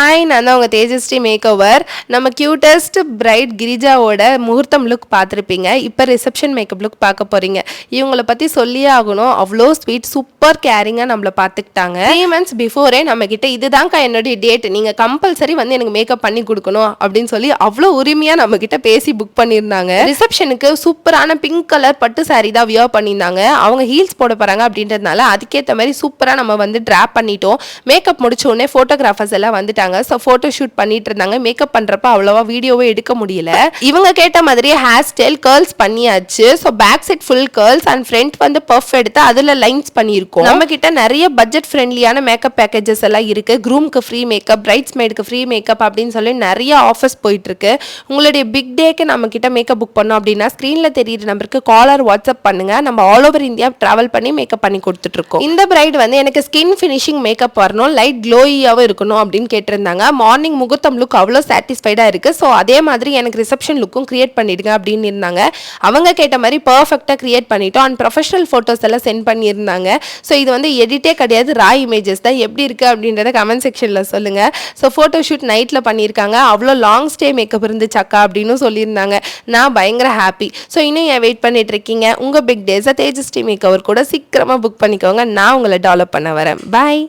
Hi, நான் தான் உங்கள் தேஜஸ்ரீ மேக் ஓவர். நம்ம க்யூட்டஸ்ட் பிரைட் கிரிஜாவோட முகூர்த்தம் லுக் பார்த்துருப்பீங்க. இப்போ ரிசப்ஷன் மேக்கப் லுக் பார்க்க போகிறீங்க. இவங்களை பற்றி சொல்லியே ஆகணும். அவ்வளோ ஸ்வீட், சூப்பர் கேரிங்காக நம்மளை பார்த்துக்கிட்டாங்க. 3 months பிஃபோரே நம்மக்கிட்ட இதுதான்க்கா என்னுடைய டேட், நீங்கள் கம்பல்சரி வந்து எனக்கு மேக்கப் பண்ணி கொடுக்கணும் அப்படின்னு சொல்லி அவ்வளோ உரிமையாக நம்மக்கிட்ட பேசி புக் பண்ணியிருந்தாங்க. ரிசப்ஷனுக்கு சூப்பரான பிங்க் கலர் பட்டு சாரீ தான் வியர் பண்ணியிருந்தாங்க. அவங்க ஹீல்ஸ் போட போகிறாங்க அப்படின்றதுனால அதுக்கேற்ற மாதிரி சூப்பராக நம்ம வந்து ட்ராப் பண்ணிட்டோம். மேக்கப் முடிச்ச உடனே ஃபோட்டோகிராஃபர்ஸ் எல்லாம் வந்துட்டாங்க. ஸோ ஃபோட்டோ ஷூட் பண்ணிட்டு இருந்தாங்க. மேக்கப் பண்றப்ப அவ்வளவா வீடியோவே எடுக்க முடியல. இவங்க கேட்ட மாதிரியே ஹேர் ஸ்டைல் கர்ல்ஸ் பண்ணியாச்சு. So back side full curls and front வந்து பஃப் எடுத்து அதில் லைன்ஸ் பண்ணியிருக்கோம். நம்ம கிட்ட நிறைய பட்ஜெட் ஃப்ரெண்ட்லியான மேக்கப் பேக்கேஜஸ் எல்லாம் இருக்கு. க்ரூம்க்கு ஃப்ரீ மேக்கப், பிரைட்ஸ் மேடுக்கு ஃப்ரீ மேக்கப் அப்படின்னு சொல்லி நிறைய ஆஃபர்ஸ் போயிட்டு இருக்கு. உங்களுடைய பிக் டேக்கு நம்ம கிட்ட மேக்கப் புக் பண்ணோம் அப்படின்னா ஸ்க்ரீன்ல தெரியுற நம்பருக்கு காலர் வாட்ஸ்அப் பண்ணுங்க. நம்ம ஆல் ஓவர் இந்தியா டிராவல் பண்ணி மேக்கப் பண்ணி கொடுத்துட்டு இருக்கோம். இந்த பிரைட் வந்து எனக்கு ஸ்கின் ஃபினிஷிங் மேக்கப் வரணும், லைட் க்ளோயியாகவும் இருக்கணும் அப்படின்னு கேட்டிருந்தாங்க. மார்னிங் முகூர்த்தம் லுக் அவ்வளோ சாட்டிஸ்ஃபைடாக இருக்குது. ஸோ அதே மாதிரி எனக்கு ரிசப்ஷன் லுக்கும் கிரியேட் பண்ணிடுங்க அப்படின்னு இருந்தாங்க. அவங்க கேட்ட மாதிரி பர்ஃபெக்டாக கிரியேட் பண்ணிட்டோம். அண்ட் ப்ரொஃபஷனல் ஃபோட்டோஸ் எல்லாம் சென்ட் பண்ணியிருந்தாங்க. ஸோ இது வந்து எடிட்டே கிடையாது, ரா இமேஜஸ் தான். எப்படி இருக்குது அப்படின்றத கமெண்ட் செக்ஷனில் சொல்லுங்கள். ஸோ ஃபோட்டோ ஷூட் நைட்டில் பண்ணியிருக்காங்க. அவ்வளோ லாங் ஸ்டே மேக்கப் இருந்துச்சு அக்கா அப்படின்னு சொல்லியிருந்தாங்க. நான் பயங்கர ஹாப்பி. ஸோ இன்னும் ஏன் வெயிட் பண்ணிட்டு இருக்கீங்க? உங்கள் பிக் டேஸை தேஜஸ்ரீ மேக் ஓவர் கூட சீக்கிரமாக புக் பண்ணிக்கோங்க. நான் உங்களை டெவலப் பண்ண வரேன். பாய்.